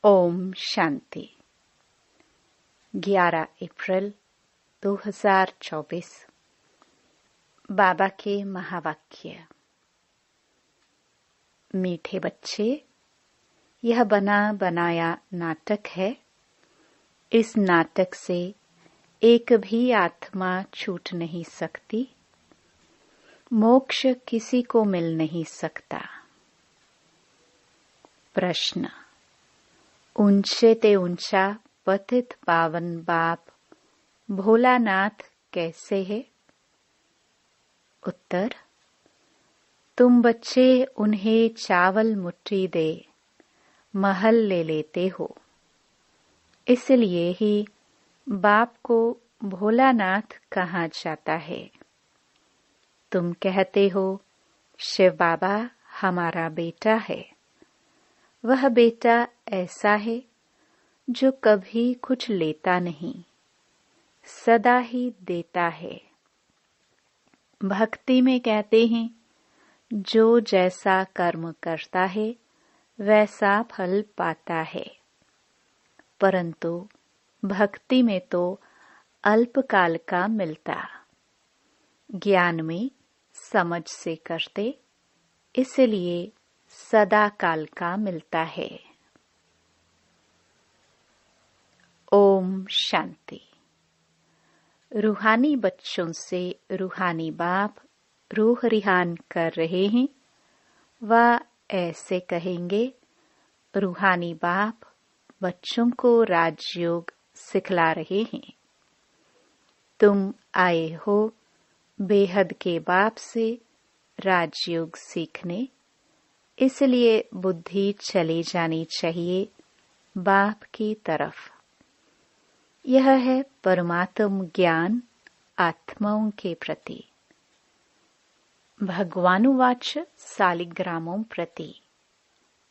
ओम शांति। 11 अप्रैल 2024। बाबा के महावाक्य। मीठे बच्चे, यह बना बनाया नाटक है। इस नाटक से एक भी आत्मा छूट नहीं सकती। मोक्ष किसी को मिल नहीं सकता। प्रश्न। ऊंचे ते ऊंचा पतित पावन बाप भोलानाथ कैसे है? उत्तर। तुम बच्चे उन्हें चावल मुट्ठी दे महल ले लेते हो, इसलिए ही बाप को भोलानाथ कहा जाता है। तुम कहते हो शिव बाबा हमारा बेटा है। वह बेटा ऐसा है जो कभी कुछ लेता नहीं, सदा ही देता है। भक्ति में कहते हैं जो जैसा कर्म करता है वैसा फल पाता है, परंतु भक्ति में तो अल्पकाल का मिलता। ज्ञान में समझ से करते, इसलिए सदा काल का मिलता है। ओम शांति। रूहानी बच्चों से रूहानी बाप रूह रिहान कर रहे हैं। वह ऐसे कहेंगे, रूहानी बाप बच्चों को राजयोग सिखला रहे हैं। तुम आए हो बेहद के बाप से राजयोग सीखने, इसलिए बुद्धि चली जानी चाहिए बाप की तरफ। यह है परमात्म ज्ञान आत्माओं के प्रति। भगवानुवाच सालिग्रामों प्रति।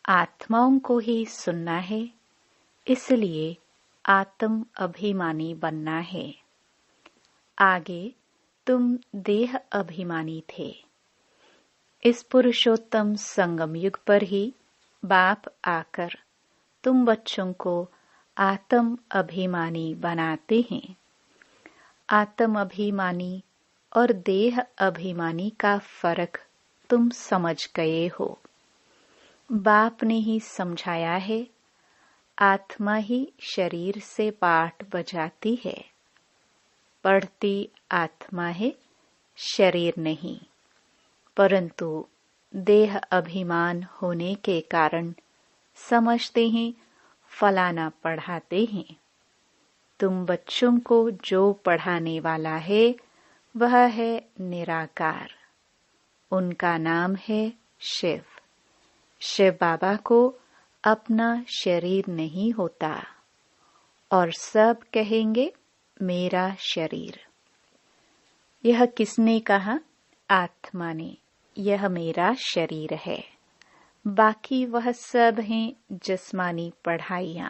आत्माओं को ही सुनना है, इसलिए आत्म अभिमानी बनना है। आगे तुम देह अभिमानी थे। इस पुरुषोत्तम संगम युग पर ही बाप आकर तुम बच्चों को आत्म अभिमानी बनाते हैं। आत्म अभिमानी और देह अभिमानी का फर्क तुम समझ गए हो। बाप ने ही समझाया है, आत्मा ही शरीर से पाठ बजाती है। पढ़ती आत्मा है, शरीर नहीं। परंतु देह अभिमान होने के कारण समझते हैं फलाना पढ़ाते हैं। तुम बच्चों को जो पढ़ाने वाला है वह है निराकार। उनका नाम है शिव। शिव बाबा को अपना शरीर नहीं होता और सब कहेंगे मेरा शरीर। यह किसने कहा? आत्मा ने। यह मेरा शरीर है। बाकी वह सब हैं जिस्मानी पढ़ाइयाँ।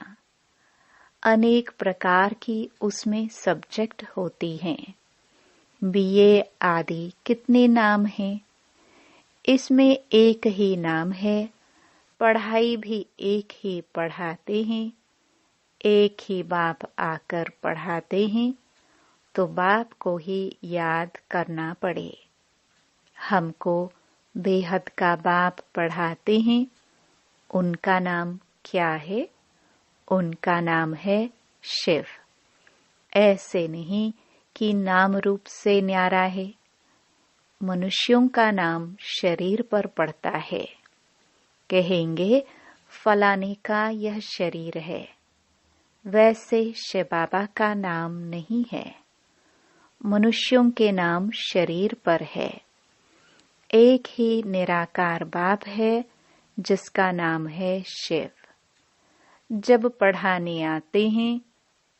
अनेक प्रकार की उसमें सब्जेक्ट होती हैं। बीए आदि कितने नाम हैं? इसमें एक ही नाम है। पढ़ाई भी एक ही पढ़ाते हैं। एक ही बाप आकर पढ़ाते हैं, तो बाप को ही याद करना पड़े। हमको बेहद का बाप पढ़ाते हैं। उनका नाम क्या है? उनका नाम है शिव। ऐसे नहीं कि नाम रूप से न्यारा है। मनुष्यों का नाम शरीर पर पड़ता है। कहेंगे फलाने का यह शरीर है। वैसे शिव बाबा का नाम नहीं है। मनुष्यों के नाम शरीर पर है। एक ही निराकार बाप है जिसका नाम है शिव। जब पढ़ाने आते हैं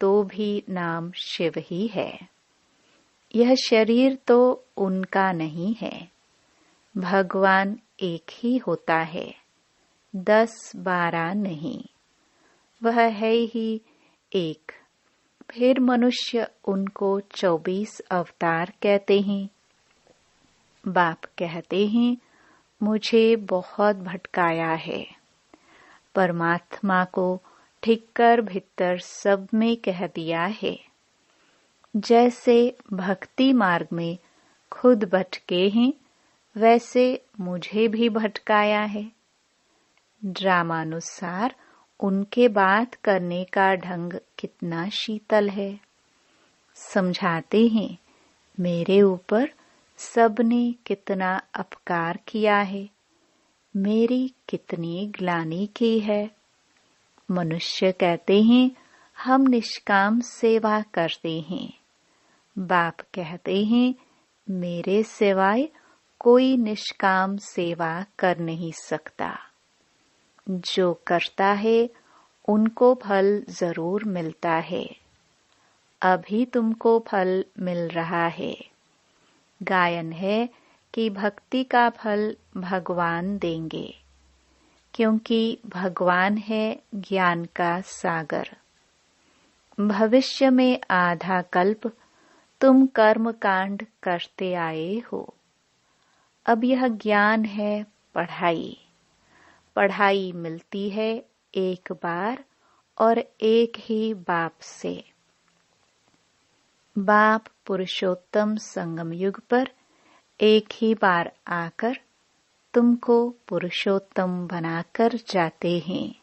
तो भी नाम शिव ही है। यह शरीर तो उनका नहीं है। भगवान एक ही होता है, 10-12 नहीं। वह है ही एक। फिर मनुष्य उनको 24 अवतार कहते हैं। बाप कहते हैं मुझे बहुत भटकाया है। परमात्मा को ठीक कर भीतर सब में कह दिया है। जैसे भक्ति मार्ग में खुद भटके हैं, वैसे मुझे भी भटकाया है। ड्रामानुसार उनके बात करने का ढंग कितना शीतल है। समझाते हैं मेरे ऊपर सबने कितना अपकार किया है, मेरी कितनी ग्लानि की है। मनुष्य कहते हैं हम निष्काम सेवा करते हैं। बाप कहते हैं मेरे सिवाय कोई निष्काम सेवा कर नहीं सकता। जो करता है उनको फल जरूर मिलता है। अभी तुमको फल मिल रहा है। गायन है कि भक्ति का फल भगवान देंगे, क्योंकि भगवान है ज्ञान का सागर। भविष्य में आधा कल्प तुम कर्म कांड करते आए हो। अब यह ज्ञान है पढ़ाई। पढ़ाई मिलती है एक बार और एक ही बाप से। बाप पुरुषोत्तम संगम युग पर एक ही बार आकर तुमको पुरुषोत्तम बनाकर जाते हैं।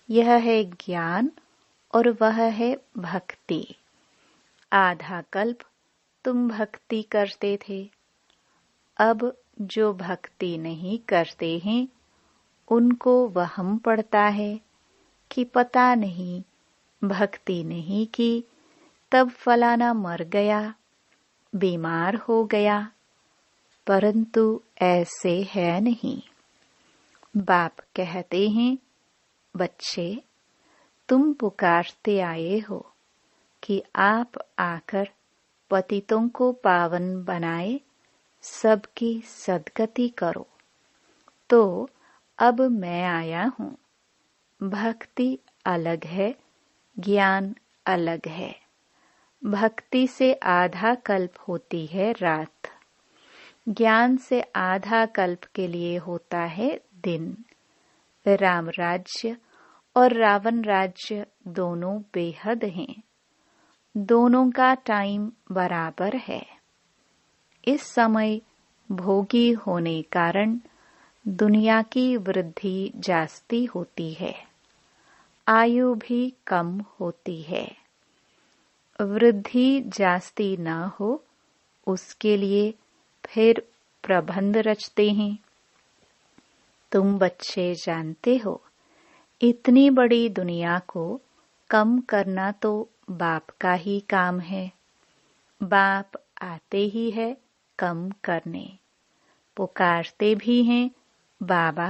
यह है ज्ञान और वह है भक्ति। आधा कल्प तुम भक्ति करते थे। अब जो भक्ति नहीं करते हैं उनको वहम पड़ता है कि पता नहीं भक्ति नहीं की तब फलाना मर गया, बीमार हो गया, परंतु ऐसे है नहीं। बाप कहते हैं बच्चे तुम पुकारते आए हो कि आप आकर पतितों को पावन बनाए, सबकी सद्गति करो। तो अब मैं आया हूँ। भक्ति अलग है, ज्ञान अलग है। भक्ति से आधा कल्प होती है रात, ज्ञान से आधा कल्प के लिए होता है दिन। राम राज्य और रावण राज्य दोनों बेहद हैं। दोनों का टाइम बराबर है। इस समय भोगी होने कारण दुनिया की वृद्धि जास्ती होती है, आयु भी कम होती है। वृद्धि जास्ती न हो उसके लिए फिर प्रबंध रचते हैं। तुम बच्चे जानते हो इतनी बड़ी दुनिया को कम करना तो बाप का ही काम है। बाप आते ही है कम करने, पुकारते भी हैं बाबा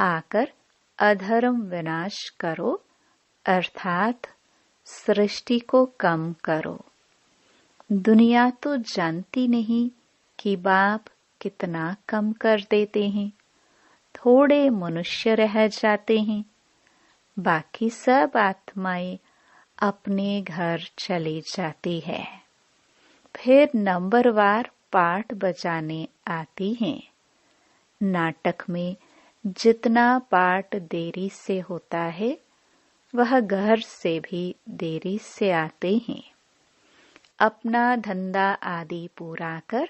आकर अधर्म विनाश करो, अर्थात सृष्टि को कम करो। दुनिया तो जानती नहीं कि बाप कितना कम कर देते हैं। थोड़े मनुष्य रह जाते हैं, बाकी सब आत्माएं अपने घर चली जाती है। फिर नंबरवार पाठ बजाने आती हैं। नाटक में जितना पाठ देरी से होता है वह घर से भी देरी से आते हैं। अपना धंधा आदि पूरा कर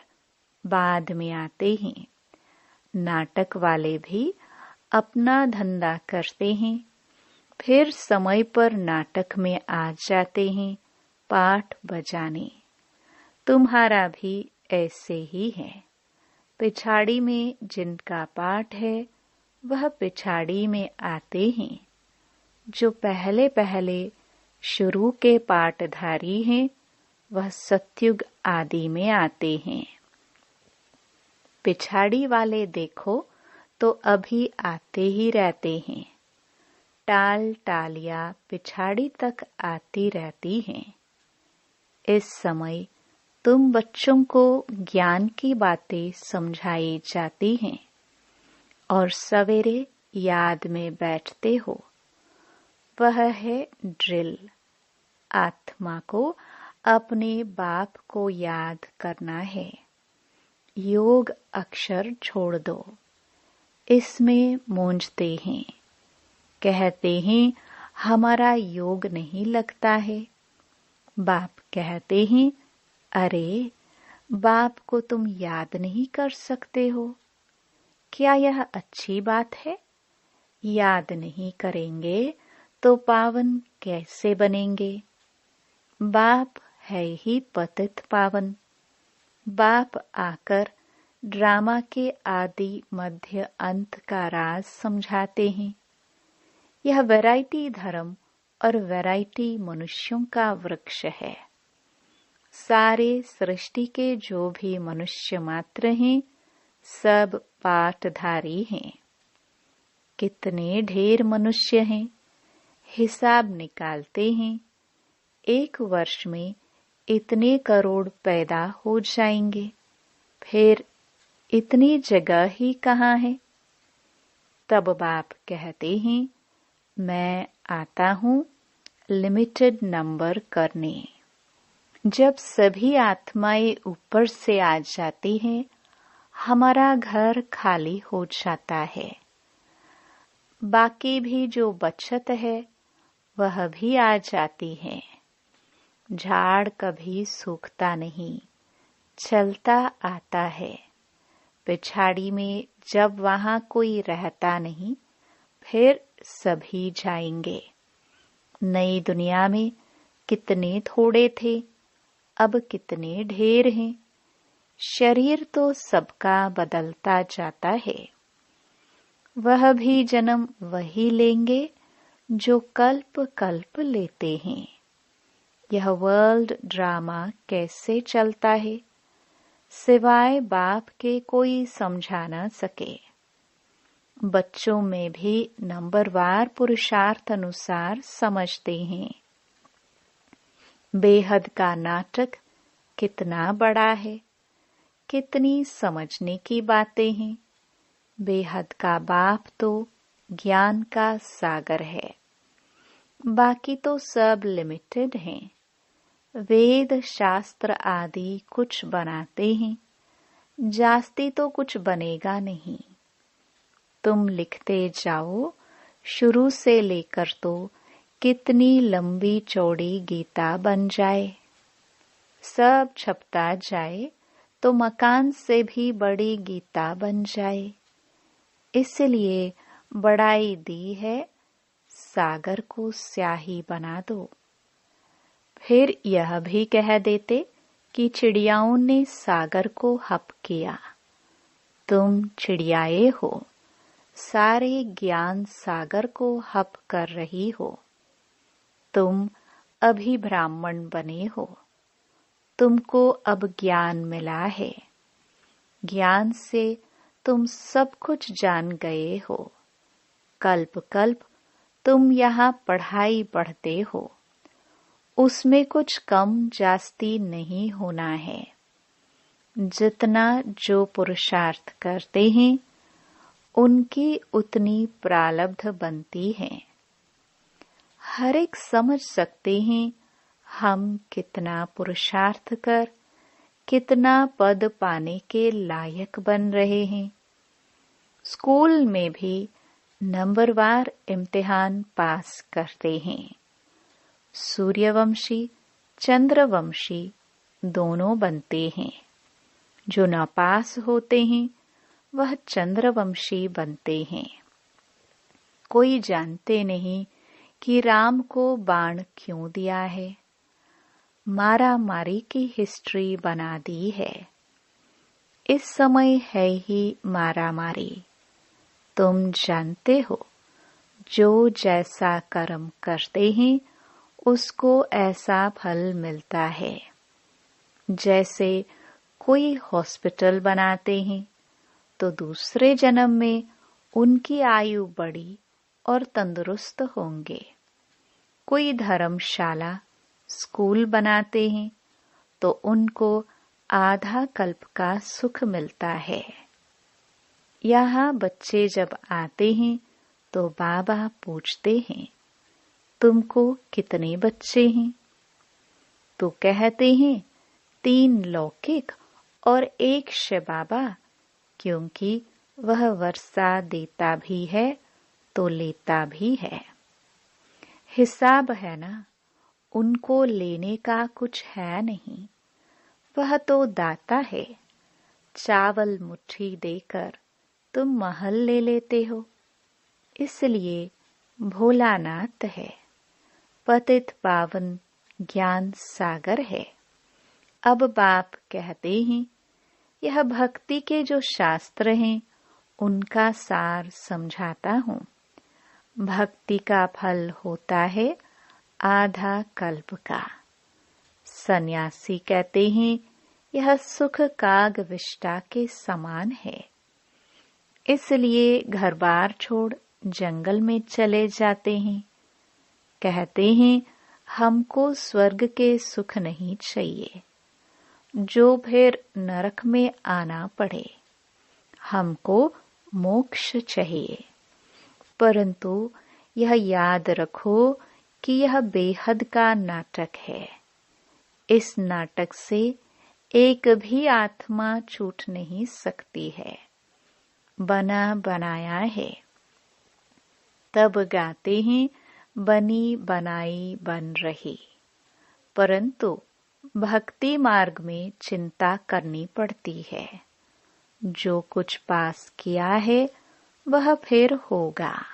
बाद में आते हैं। नाटक वाले भी अपना धंधा करते हैं, फिर समय पर नाटक में आ जाते हैं पाठ बजाने। तुम्हारा भी ऐसे ही है। पिछाड़ी में जिनका पाठ है वह पिछाड़ी में आते हैं। जो पहले पहले शुरू के पाठधारी हैं वह सतयुग आदि में आते हैं। पिछाड़ी वाले देखो तो अभी आते ही रहते हैं। टाल टालियां पिछाड़ी तक आती रहती हैं। इस समय तुम बच्चों को ज्ञान की बातें समझाई जाती हैं और सवेरे याद में बैठते हो। वह है ड्रिल। आत्मा को अपने बाप को याद करना है। योग अक्षर छोड़ दो। इसमें मूंझते हैं, कहते हैं हमारा योग नहीं लगता है। बाप कहते हैं, अरे बाप को तुम याद नहीं कर सकते हो। क्या यह अच्छी बात है? याद नहीं करेंगे तो पावन कैसे बनेंगे? बाप है ही पतित पावन। बाप आकर ड्रामा के आदि मध्य अंत का राज समझाते हैं। यह वैरायटी धर्म और वैरायटी मनुष्यों का वृक्ष है। सारे सृष्टि के जो भी मनुष्य मात्र हैं, सब पाठधारी हैं। कितने ढेर मनुष्य हैं, हिसाब निकालते हैं। 1 वर्ष में इतने करोड़ पैदा हो जाएंगे, फिर इतनी जगह ही कहाँ है? तब बाप कहते हैं, मैं आता हूँ लिमिटेड नंबर करने। जब सभी आत्माएं ऊपर से आ जाती हैं, हमारा घर खाली हो जाता है। बाकी भी जो बचत है वह भी आ जाती है। झाड़ कभी सूखता नहीं, चलता आता है। पिछाड़ी में जब वहां कोई रहता नहीं, फिर सभी जाएंगे। नई दुनिया में कितने थोड़े थे, अब कितने ढेर हैं। शरीर तो सबका बदलता जाता है। वह भी जन्म वही लेंगे जो कल्प कल्प लेते हैं। यह वर्ल्ड ड्रामा कैसे चलता है, सिवाय बाप के कोई समझा न सके। बच्चों में भी नंबरवार पुरुषार्थ अनुसार समझते हैं। बेहद का नाटक कितना बड़ा है, कितनी समझने की बातें हैं। बेहद का बाप तो ज्ञान का सागर है, बाकी तो सब लिमिटेड हैं। वेद शास्त्र आदि कुछ बनाते हैं, जास्ती तो कुछ बनेगा नहीं। तुम लिखते जाओ, शुरू से लेकर तो कितनी लंबी चौड़ी गीता बन जाए। सब छपता जाए तो मकान से भी बड़ी गीता बन जाए। इसलिए बड़ाई दी है, सागर को स्याही बना दो। फिर यह भी कह देते कि चिड़ियाओं ने सागर को हप किया। तुम चिड़ियाए हो, सारे ज्ञान सागर को हप कर रही हो। तुम अभी ब्राह्मण बने हो, तुमको अब ज्ञान मिला है। ज्ञान से तुम सब कुछ जान गए हो। कल्प कल्प तुम यहाँ पढ़ाई पढ़ते हो, उसमें कुछ कम जास्ती नहीं होना है। जितना जो पुरुषार्थ करते हैं, उनकी उतनी प्रारब्ध बनती है। हर एक समझ सकते हैं हम कितना पुरुषार्थ कर कितना पद पाने के लायक बन रहे हैं। स्कूल में भी नंबरवार इम्तिहान पास करते हैं। सूर्यवंशी चंद्रवंशी दोनों बनते हैं। जो न पास होते हैं वह चंद्रवंशी बनते हैं। कोई जानते नहीं कि राम को बाण क्यों दिया है। मारा मारी की हिस्ट्री बना दी है। इस समय है ही मारा मारी। तुम जानते हो, जो जैसा कर्म करते हैं उसको ऐसा फल मिलता है। जैसे कोई हॉस्पिटल बनाते हैं तो दूसरे जन्म में उनकी आयु बढ़ी और तंदुरुस्त होंगे। कोई धर्मशाला स्कूल बनाते हैं तो उनको आधा कल्प का सुख मिलता है। यहाँ बच्चे जब आते हैं तो बाबा पूछते हैं, तुमको कितने बच्चे हैं? तो कहते हैं 3 लौकिक और 1 शिव बाबा, क्योंकि वह वर्षा देता भी है तो लेता भी है। हिसाब है ना, उनको लेने का कुछ है नहीं, वह तो दाता है। चावल मुट्ठी देकर तुम महल ले लेते हो, इसलिए भोलानाथ है। पतित पावन ज्ञान सागर है। अब बाप कहते हैं, यह भक्ति के जो शास्त्र हैं उनका सार समझाता हूँ। भक्ति का फल होता है आधा कल्प का। सन्यासी कहते हैं, यह सुख काग विष्टा के समान है, इसलिए घर बार छोड़ जंगल में चले जाते हैं। कहते हैं, हमको स्वर्ग के सुख नहीं चाहिए, जो फिर नरक में आना पड़े। हमको मोक्ष चाहिए। परंतु यह याद रखो कि यह बेहद का नाटक है। इस नाटक से एक भी आत्मा छूट नहीं सकती है, बना बनाया है। तब गाते हैं, बनी बनाई बन रही। परंतु भक्ति मार्ग में चिंता करनी पड़ती है। जो कुछ पास किया है वह फिर होगा।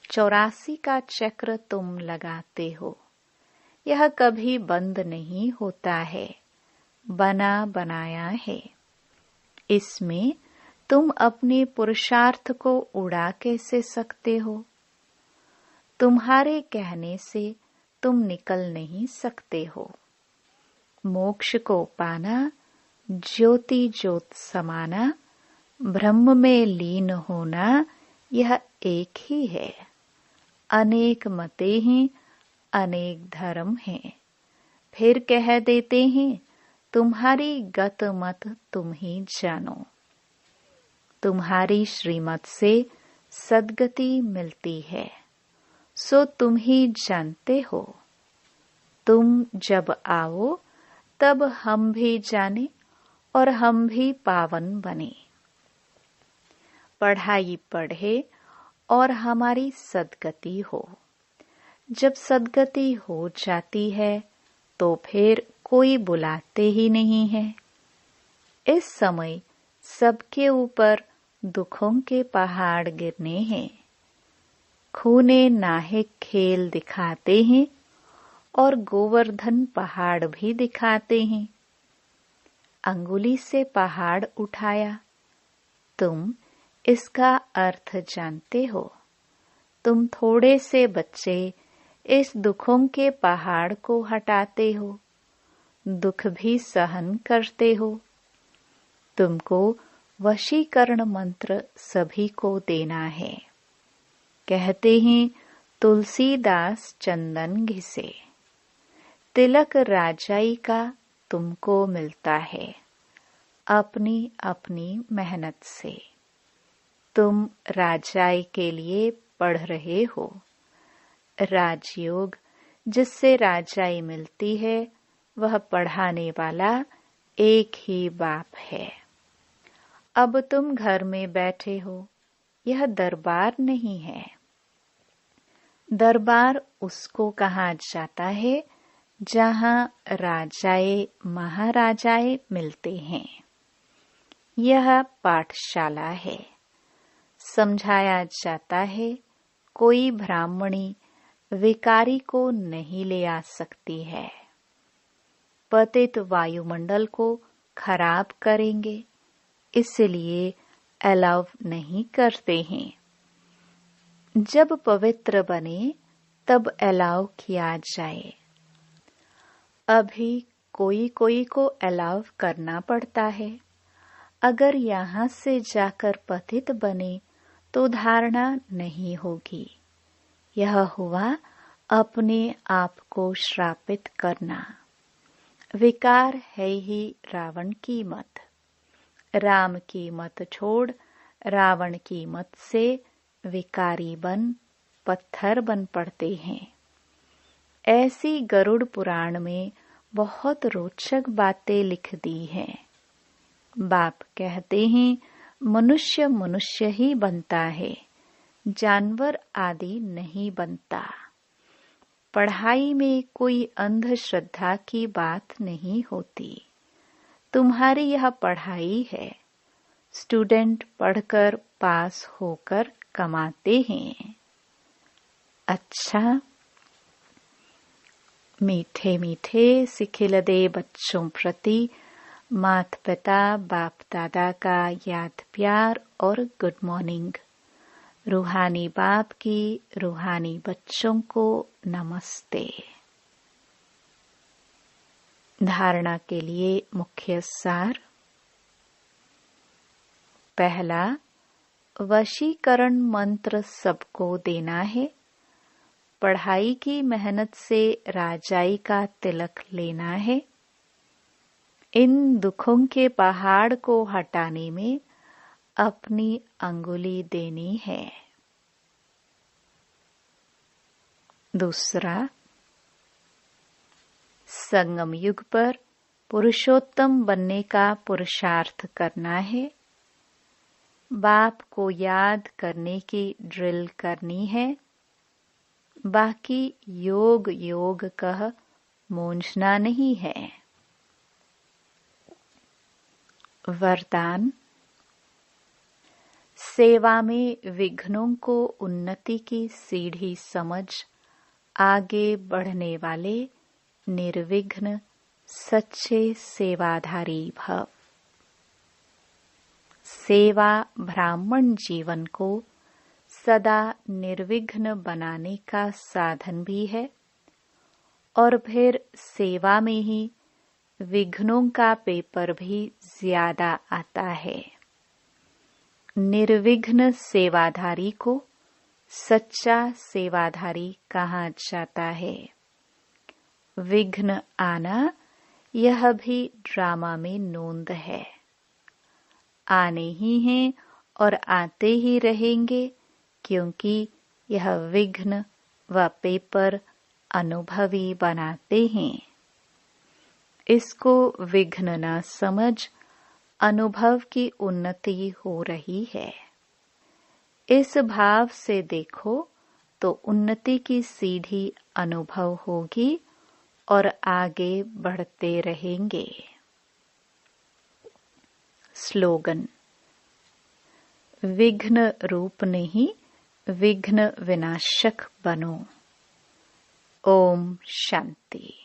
84 का चक्र तुम लगाते हो, यह कभी बंद नहीं होता है, बना बनाया है। इसमें तुम अपने पुरुषार्थ को उड़ा कैसे सकते हो? तुम्हारे कहने से तुम निकल नहीं सकते हो। मोक्ष को पाना, ज्योति ज्योत समाना, ब्रह्म में लीन होना, यह एक ही है। अनेक मतें हैं, अनेक धर्म हैं। फिर कह देते हैं, तुम्हारी गत मत तुम ही जानो। तुम्हारी श्रीमत से सद्गति मिलती है, सो तुम ही जानते हो। तुम जब आओ तब हम भी जाने और हम भी पावन बने। पढ़ाई पढ़े और हमारी सद्गति हो। जब सद्गति हो जाती है तो फिर कोई बुलाते ही नहीं है। इस समय सबके ऊपर दुखों के पहाड़ गिरने हैं। खूने नाहिक खेल दिखाते हैं और गोवर्धन पहाड़ भी दिखाते हैं। अंगुली से पहाड़ उठाया, तुम इसका अर्थ जानते हो। तुम थोड़े से बच्चे इस दुखों के पहाड़ को हटाते हो, दुख भी सहन करते हो। तुमको वशीकरण मंत्र सभी को देना है। कहते हैं, तुलसीदास चंदन घिसे, तिलक राजाई का तुमको मिलता है अपनी अपनी मेहनत से। तुम राजाई के लिए पढ़ रहे हो। राजयोग जिससे राजाई मिलती है, वह पढ़ाने वाला एक ही बाप है। अब तुम घर में बैठे हो, यह दरबार नहीं है। दरबार उसको कहा जाता है जहाँ राजाए महाराजाए मिलते हैं। यह पाठशाला है। समझाया जाता है, कोई ब्राह्मणी विकारी को नहीं ले आ सकती है। पतित वायुमंडल को खराब करेंगे, इसलिए अलाव नहीं करते हैं। जब पवित्र बने तब अलाव किया जाए। अभी कोई कोई को अलाव करना पड़ता है। अगर यहाँ से जाकर पतित बने तो धारणा नहीं होगी। यह हुआ अपने आप को श्रापित करना। विकार है ही रावण की मत। राम की मत छोड़ रावण की मत से विकारी बन पत्थर बन पड़ते हैं। ऐसी गरुड़ पुराण में बहुत रोचक बातें लिख दी हैं। बाप कहते हैं, मनुष्य मनुष्य ही बनता है, जानवर आदि नहीं बनता। पढ़ाई में कोई अंधश्रद्धा की बात नहीं होती। तुम्हारी यह पढ़ाई है। स्टूडेंट पढ़कर पास होकर कमाते हैं। अच्छा, मीठे मीठे सिखिलदे बच्चों प्रति माता पिता बाप दादा का याद प्यार और गुड मॉर्निंग। रूहानी बाप की रूहानी बच्चों को नमस्ते। धारणा के लिए मुख्य सार। पहला, वशीकरण मंत्र सबको देना है। पढ़ाई की मेहनत से राजाई का तिलक लेना है। इन दुखों के पहाड़ को हटाने में अपनी अंगुली देनी है। दूसरा, संगम युग पर पुरुषोत्तम बनने का पुरुषार्थ करना है। बाप को याद करने की ड्रिल करनी है। बाकी योग योग कह मूंझना नहीं है। वरदान। सेवा में विघ्नों को उन्नति की सीढ़ी समझ आगे बढ़ने वाले निर्विघ्न सच्चे सेवाधारी भव। सेवा ब्राह्मण जीवन को सदा निर्विघ्न बनाने का साधन भी है और फिर सेवा में ही विघ्नों का पेपर भी ज्यादा आता है। निर्विघ्न सेवाधारी को सच्चा सेवाधारी कहा जाता है। विघ्न आना यह भी ड्रामा में नोंद है। आने ही हैं और आते ही रहेंगे, क्योंकि यह विघ्न व पेपर अनुभवी बनाते हैं। इसको विघ्न न समझ अनुभव की उन्नति हो रही है। इस भाव से देखो तो उन्नति की सीढ़ी अनुभव होगी और आगे बढ़ते रहेंगे। स्लोगन। विघ्न रूप नहीं, विघ्न विनाशक बनो। ओम शांति।